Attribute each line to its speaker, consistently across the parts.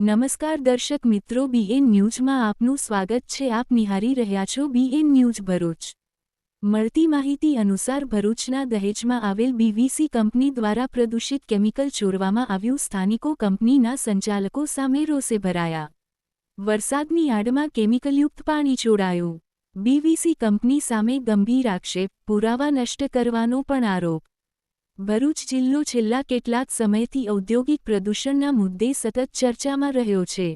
Speaker 1: નમસ્કાર દર્શક મિત્રો, બીએન ન્યૂઝમાં આપનું સ્વાગત છે. આપ નિહાળી રહ્યા છો બીએન ન્યૂઝ ભરૂચ. મળતી માહિતી અનુસાર ભરૂચના દહેજમાં આવેલ બીવીસી કંપની દ્વારા પ્રદૂષિત કેમિકલ ચોરવામાં આવ્યું. સ્થાનિકો કંપનીના સંચાલકો સામે રોષે ભરાયા. વરસાદની આડમાં કેમિકલયુક્ત પાણી ચોરાયું. બીવીસી કંપની સામે ગંભીર આક્ષેપ, પુરાવા નષ્ટ કરવાનો પણ આરોપ. ભરૂચ જિલ્લો છેલ્લા કેટલાક સમયથી ઔદ્યોગિક પ્રદૂષણના મુદ્દે સતત ચર્ચામાં રહ્યો છે.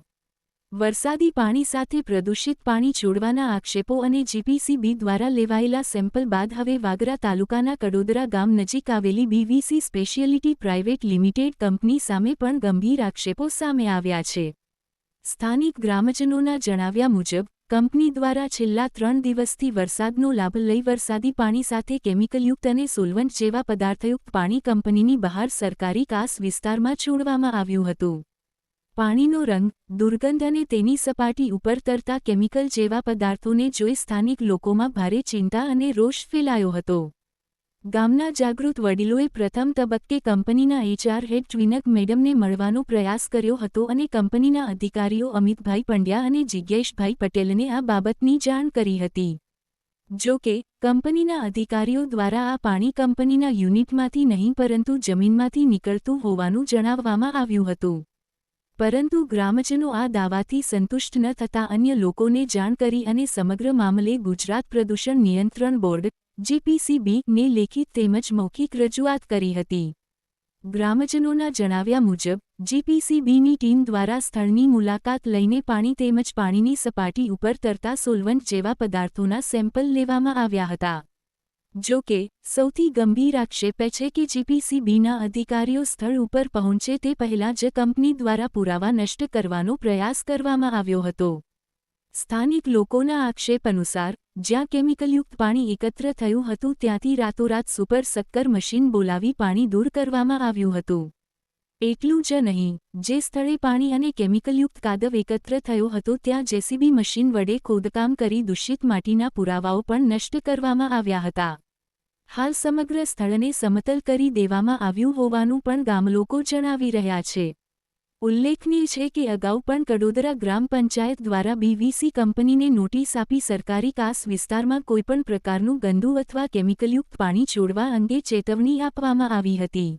Speaker 1: વરસાદી પાણી સાથે પ્રદૂષિત પાણી છોડવાના આક્ષેપો અને જીપીસીબી દ્વારા લેવાયેલા સેમ્પલ બાદ હવે વાગરા તાલુકાના કડોદરા ગામ નજીક આવેલી બીવીસી સ્પેશિયલિટી પ્રાઇવેટ લિમિટેડ કંપની સામે પણ ગંભીર આક્ષેપો સામે આવ્યા છે. સ્થાનિક ગ્રામજનોના જણાવ્યા મુજબ, કંપની દ્વારા છેલ્લા 3 દિવસથી વરસાદનો લાભ લઈ વરસાદી પાણી સાથે કેમિકલયુક્ત અને સોલવન્ટ જેવા પદાર્થયુક્ત પાણી કંપનીની બહાર સરકારી કાસ વિસ્તારમાં છોડવામાં આવ્યું હતું. પાણીનો રંગ, દુર્ગંધ અને તેની સપાટી ઉપર તરતા કેમિકલ જેવા પદાર્થોને જોઈ સ્થાનિક લોકોમાં ભારે ચિંતા અને રોષ ફેલાયો હતો. ગામના જાગૃત વડીલોએ પ્રથમ તબક્કે કંપનીના એચઆર હેડ ટ્વિનક મેડમને મળવાનો પ્રયાસ કર્યો હતો અને કંપનીના અધિકારીઓ અમિતભાઈ પંડ્યા અને જિજ્ઞેશભાઈ પટેલને આ બાબતની જાણ કરી હતી. જો કે, કંપનીના અધિકારીઓ દ્વારા આ પાણી કંપનીના યુનિટમાંથી નહીં પરંતુ જમીનમાંથી નીકળતું હોવાનું જણાવવામાં આવ્યું હતું. પરંતુ ગ્રામજનો આ દાવાથી સંતુષ્ટ ન થતાં અન્ય લોકોને જાણ કરી અને સમગ્ર મામલે ગુજરાત પ્રદૂષણ નિયંત્રણ બોર્ડ જીપીસીબી ને લેખિત તેમજ મૌખિક રજૂઆત કરી હતી. ગ્રામજનોના જણાવ્યા મુજબ, જીપીસીબીની ટીમ દ્વારા સ્થળની મુલાકાત લઈને પાણી તેમજ પાણીની સપાટી ઉપર તરતા સોલવન્ટ જેવા પદાર્થોના સેમ્પલ લેવામાં આવ્યા હતા. જો કે, સૌથી ગંભીર આક્ષેપ એ છે કે જીપીસીબીના અધિકારીઓ સ્થળ ઉપર પહોંચે તે પહેલાં જ કંપની દ્વારા પુરાવા નષ્ટ કરવાનો પ્રયાસ કરવામાં આવ્યો હતો. સ્થાનિક લોકોના આક્ષેપ અનુસાર, જ્યાં કેમિકલયુક્ત પાણી એકત્ર થયું હતું ત્યાંથી રાતોરાત સુપર સક્કર મશીન બોલાવી પાણી દૂર કરવામાં આવ્યું હતું. એટલું જ નહીં, જે સ્થળે પાણી અને કેમિકલયુક્ત કાદવ એકત્ર થયો હતો ત્યાં જેસીબી મશીન વડે ખોદકામ કરી દૂષિત માટીના પુરાવાઓ પણ નષ્ટ કરવામાં આવ્યા હતા. હાલ સમગ્ર સ્થળને સમતલ કરી દેવામાં આવ્યું હોવાનું પણ ગામલોકો જણાવી રહ્યા છે. ઉલ્લેખનીય છે કે અગાઉ પણ કડોદરા ગ્રામ પંચાયત દ્વારા બીવીસી કંપનીને નોટિસ આપી સરકારી કાસ વિસ્તારમાં કોઈપણ પ્રકારનું ગંદુ અથવા કેમિકલયુક્ત પાણી છોડવા અંગે ચેતવણી આપવામાં આવી હતી.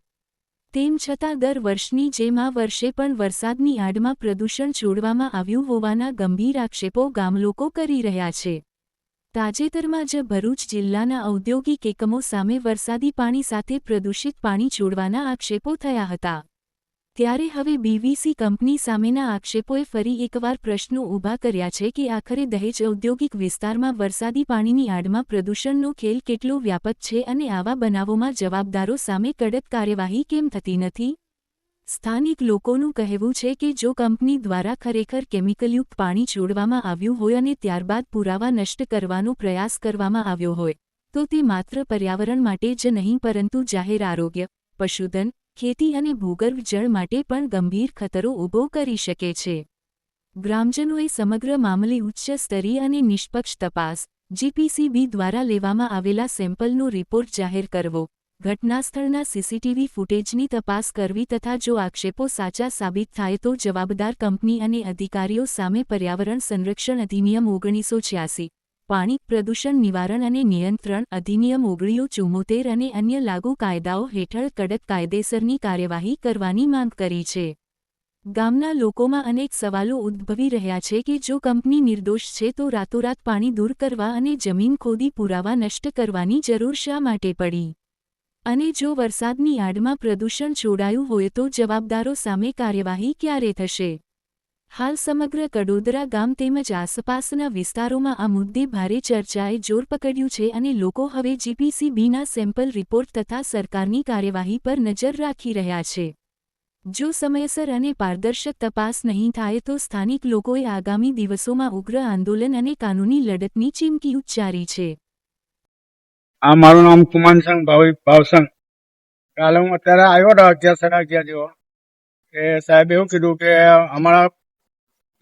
Speaker 1: તેમ છતાં દર વર્ષની જેમ આ વર્ષે પણ વરસાદની આડમાં પ્રદૂષણ છોડવામાં આવ્યું હોવાના ગંભીર આક્ષેપો ગામલોકો કરી રહ્યા છે. તાજેતરમાં જ ભરૂચ જિલ્લાના ઔદ્યોગિક એકમો સામે વરસાદી પાણી સાથે પ્રદૂષિત પાણી છોડવાના આક્ષેપો થયા હતા. ત્યારે હવે બીવીસી કંપની સામેના આક્ષેપોએ ફરી એકવાર પ્રશ્નો ઊભા કર્યા છે કે આખરે દહેજ ઔદ્યોગિક વિસ્તારમાં વરસાદી પાણીની આડમાં પ્રદૂષણનો ખેલ કેટલો વ્યાપક છે અને આવા બનાવોમાં જવાબદારો સામે કડક કાર્યવાહી કેમ થતી નથી? સ્થાનિક લોકોનું કહેવું છે કે જો કંપની દ્વારા ખરેખર કેમિકલયુક્ત પાણી છોડવામાં આવ્યું હોય અને ત્યારબાદ પુરાવા નષ્ટ કરવાનો પ્રયાસ કરવામાં આવ્યો હોય, તો તે માત્ર પર્યાવરણ માટે જ નહીં પરંતુ જાહેર આરોગ્ય, પશુધન, ખેતી અને ભૂગર્ભ જળ માટે પણ ગંભીર ખતરો ઊભો કરી શકે છે. ગ્રામજનોએ સમગ્ર મામલે ઉચ્ચ સ્તરીય અને નિષ્પક્ષ તપાસ, જીપીસીબી દ્વારા લેવામાં આવેલા સેમ્પલનો રિપોર્ટ જાહેર કરવો, ઘટનાસ્થળના સીસીટીવી ફૂટેજની તપાસ કરવી તથા જો આક્ષેપો સાચા સાબિત થાય તો જવાબદાર કંપની અને અધિકારીઓ સામે પર્યાવરણ સંરક્ષણ અધિનિયમ 1986, પાણી પ્રદૂષણ નિવારણ અને નિયંત્રણ અધિનિયમ 1974 અને અન્ય લાગુ કાયદાઓ હેઠળ કડક કાયદેસરની કાર્યવાહી કરવાની માંગ કરી છે. ગામના લોકોમાં અનેક સવાલો ઉદ્ભવી રહ્યા છે કે જો કંપની નિર્દોષ છે તો રાતોરાત પાણી દૂર કરવા અને જમીન ખોદી પુરાવા નષ્ટ કરવાની જરૂર શા માટે પડી? અને જો વરસાદની આડમાં પ્રદૂષણ છોડાયું હોય તો જવાબદારો સામે કાર્યવાહી ક્યારે થશે? હાલ સમગ્ર કડોદરા ગામ તેમજ આસપાસના વિસ્તારોમાં આ મુદ્દે ભારે ચર્ચાએ જોર પકડ્યું છે અને લોકો હવે જીપીસીબીના સેમ્પલ રિપોર્ટ તથા સરકારની કાર્યવાહી પર નજર રાખી રહ્યા છે. જો સમયસર અને પારદર્શક તપાસ નહીં થાય તો સ્થાનિક લોકોએ આગામી દિવસોમાં ઉગ્ર આંદોલન અને કાનૂની લડતની ચીમકી ઉચ્ચારી છે.
Speaker 2: આ મારું નામ કુમાનસંગ ભાવસંગ. કાલે હું અત્યારે આવ્યો હતો 11:30 જેવો કે સાહેબ એવું કીધું કે અમારા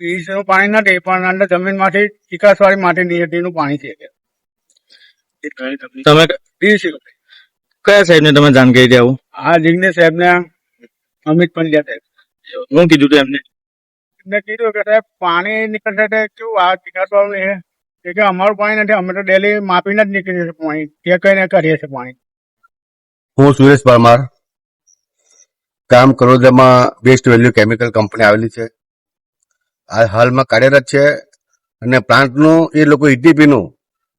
Speaker 2: પીવીસીનું પાણી નથી પણ અંદર જમીનમાંથી ચીકાસવાળી માટી નીચેનું પાણી છે.
Speaker 3: તમે
Speaker 2: પીવીસી
Speaker 3: કયા સાહેબને તમે જાણ કરી આવું?
Speaker 2: આ જિગ્નેશ સાહેબને અમિત પંડ્યા સાહેબ
Speaker 3: શું કીધું હતું એમને?
Speaker 2: એમને કીધું કે સાહેબ પાણી નીકળશે તે કેવું આ નીકળવાનું છે કે અમારું પાણી નથી, અમે તો ડેલી માપીને જ નીકળીએ છીએ પાણી, તે કઈને કરીએ છીએ પાણી.
Speaker 4: હું સુરેશ પરમાર, ગામ કરોદામાં બેસ્ટ વેલ્યુ કેમિકલ કંપની આવેલી છે. આ હાલમાં કાર્યરત છે અને પ્લાન્ટનું એ લોકો ઈટીપીનું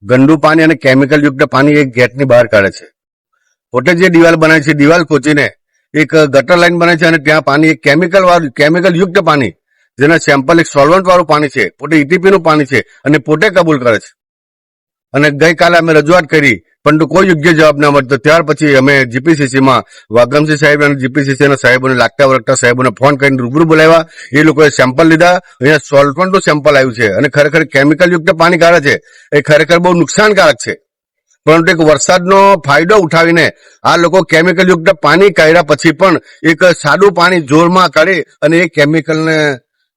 Speaker 4: ગંદુ પાણી અને કેમિકલ યુક્ત પાણી એક ગેટની બહાર કાઢે છે. પોતે જે દિવાલ બનાવે છે, દિવાલ ખોચીને એક ગટર લાઈન બને છે અને ત્યાં પાણી એક કેમિકલ યુક્ત પાણી, જેના સેમ્પલ એક સોલ્વન્ટ વાળું પાણી છે, પોતે ઈટીપીનું પાણી છે અને પોતે કબૂલ કરે છે. અને ગઈકાલે અમે રજૂઆત કરી પરંતુ કોઈ યોગ્ય જવાબ ન મળતો. ત્યાર પછી અમે જીપીસીસીમાં વાગમસિંહ સાહેબ અને જીપીસીસીના સાહેબોને લાગતા વળગતા સાહેબોને ફોન કરીને રૂબરૂ બોલાવ્યા. એ લોકોએ સેમ્પલ લીધા. અહીંયા સોલ્વન્ટનું સેમ્પલ આવ્યું છે અને ખરેખર કેમિકલ યુક્ત પાણી કાઢે છે. એ ખરેખર બહુ નુકસાનકારક છે. પરંતુ એક વરસાદનો ફાયદો ઉઠાવીને આ લોકો કેમિકલ યુક્ત પાણી કાઢ્યા પછી પણ એક સાદું પાણી જોરમાં કાઢી અને એ કેમિકલને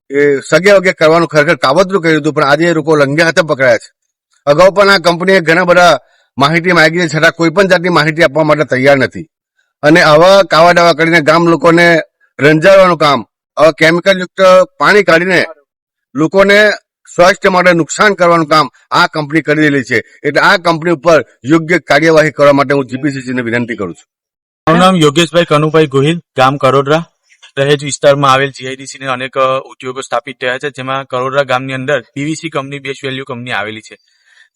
Speaker 4: એ સગે વગે કરવાનું ખરેખર કાવતરું કર્યું હતું. પણ આજે એ લોકો લંગે હાથે પકડાયા છે. અગાઉ પણ આ કંપનીએ ઘણા બધા માહિતી માંગી છે, છતાં કોઈ પણ જાતની માહિતી આપવા માટે તૈયાર નથી. અને આવા કાવા દાવા કરીને ગામ લોકોને રંજાડવાનું કામ, આવા કેમિકલ યુક્ત પાણી કાઢીને લોકોને સ્વાસ્થ્ય માટે નુકસાન કરવાનું કામ આ કંપની કરી રહેલી છે. એટલે આ કંપની ઉપર યોગ્ય કાર્યવાહી કરવા માટે હું જીપીસીસીને વિનંતી કરું છું.
Speaker 3: મારું નામ યોગેશભાઈ કનુભાઈ ગોહિલ, ગામ કરોડરા. દહેજ વિસ્તારમાં આવેલ જીઆઈડીસી ને અનેક ઉદ્યોગો સ્થાપિત થયા છે, જેમાં કરોડરા ગામની અંદર PVC company, best value company આવેલી છે,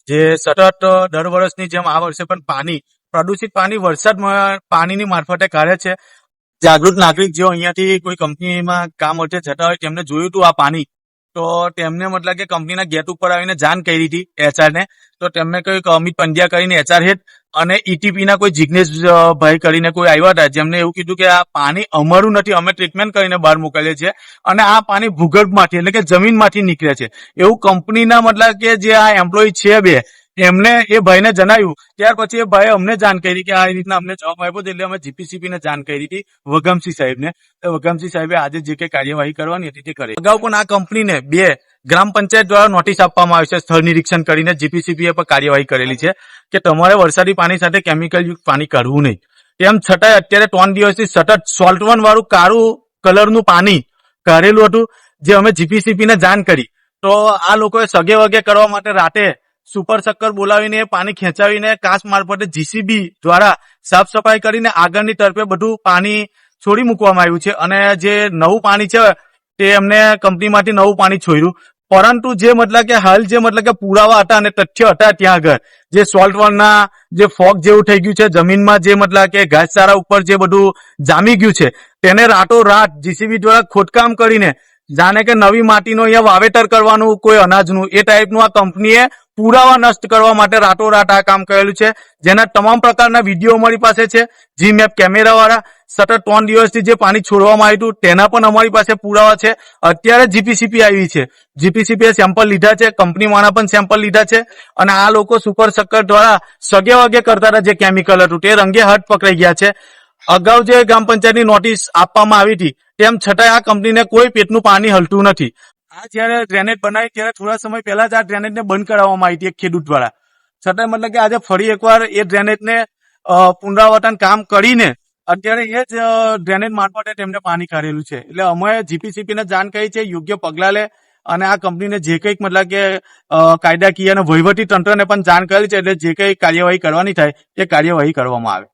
Speaker 3: જે સતત દર વર્ષની જેમ આ વર્ષે પણ પ્રદૂષિત પાણી વરસાદમાં પાણીની મારફતે કાઢે છે. જાગૃત નાગરિક જેઓ અહીંયાથી કોઈ કંપનીમાં કામ અર્થે જતા હોય તેમને જોયું હતું આ પાણી, તો તેમને મતલબ કે કંપનીના ગેટ ઉપર આવીને જાણ કરી હતી એચઆર ને. તો તેમને કહ્યું કે અમિત પંડ્યા કરીને એચઆર હેડ અને ઈટીપી ના કોઈ જિગ્નેશ ભાઈ કરીને કોઈ આવ્યા હતા, જેમને એવું કીધું કે આ પાણી અમારું નથી, અમે ટ્રીટમેન્ટ કરીને બહાર મોકલીએ છીએ અને આ પાણી ભૂગર્ભમાંથી એટલે કે જમીનમાંથી નીકળે છે, એવું કંપનીના મતલબ કે જે આ એમ્પ્લોય છે બે એમને એ ભાઈને જણાવ્યું. ત્યાર પછી એ ભાઈએ અમને જાણ કરી કે આ રીતના અમને જવાબ આપ્યો, એટલે અમે જીપીસીપી ને જાણ કરી હતી વગમસિંહ સાહેબને. વગમસિંહ સાહેબે આજે જે કઈ કાર્યવાહી કરવાની હતી તે કરી. અગાઉ પણ આ કંપનીને 2 ગ્રામ પંચાયત દ્વારા નોટિસ આપવામાં આવી છે, સ્થળ નિરીક્ષણ કરીને જીપીસીપીએ પર કાર્યવાહી કરેલી છે કે તમારે વરસાદી પાણી સાથે કેમિકલ યુક્ત પાણી કાઢવું નહીં. તેમ છતાંય અત્યારે 3 દિવસથી સતત સોલ્ટવન વાળું કાળું કલરનું પાણી કાઢેલું હતું, જે અમે જીપીસીપી ને જાણ કરી. તો આ લોકોએ સગે વગે કરવા માટે રાતે સુપર શક્કર બોલાવીને પાણી ખેંચાવીને કાચ મારફતે જીસીબી દ્વારા સાફ સફાઈ કરીને આગળની તરફે બધું પાણી છોડી મૂકવામાં આવ્યું છે. અને જે નવું પાણી છે તે એમને કંપનીમાંથી નવું પાણી છોડ્યું. પરંતુ જે મતલબ કે હાલ જે મતલબ કે પુરાવા હતા અને તથ્ય હતા ત્યાં આગળ જે સોલ્ટવનના જે ફોગ જેવું થઈ ગયું છે, જમીનમાં જે મતલબ કે ઘાસચારા ઉપર જે બધું જામી ગયું છે, તેને રાતોરાત જીસીબી દ્વારા ખોદકામ કરીને જાણે કે નવી માટીનો અહીંયા વાવેતર કરવાનું કોઈ અનાજનું, એ ટાઈપનું આ કંપનીએ પુરાવા નષ્ટ કરવા માટે રાતોરાત આ કામ કરેલું છે, જેના તમામ પ્રકારના વિડીયો અમારી પાસે છે. જીમેપ કેમેરા વાળા સતત 3 દિવસથી જે પાણી છોડવામાં આવ્યું હતું તેના પણ અમારી પાસે પુરાવા છે. અત્યારે જીપીસીપી આવી છે, જીપીસીપીએ સેમ્પલ લીધા છે, કંપનીવાળા પણ સેમ્પલ લીધા છે અને આ લોકો સુપર શક્કર દ્વારા સગે વગે કરતા હતા જે કેમિકલ હતું તે રંગે હાથ પકડાઈ ગયા છે. અગાઉ જે ગ્રામ પંચાયતની નોટિસ આપવામાં આવી હતી તેમ છતાંય આ કંપનીને કોઈ પેટનું પાણી હલતું નથી. આ જયારે ડ્રેનેજ બનાવી ત્યારે થોડા સમય પહેલા જ આ ડ્રેનેજને બંધ કરાવવામાં આવી હતી એક ખેડૂત દ્વારા, છતાંય મતલબ કે આજે ફરી એકવાર એ ડ્રેનેજને પુનરાવર્તન કામ કરીને અત્યારે એ જ ડ્રેનેજ મારફતે તેમને પાણી કાઢેલું છે. એટલે અમે જીપીસીપીને જાણ કરી છે, યોગ્ય પગલાં લે અને આ કંપનીને જે કંઈક મતલબ કે કાયદાકીય અને વહીવટી તંત્રને પણ જાણ કરેલી છે, એટલે જે કંઈ કાર્યવાહી કરવાની થાય એ કાર્યવાહી કરવામાં આવે.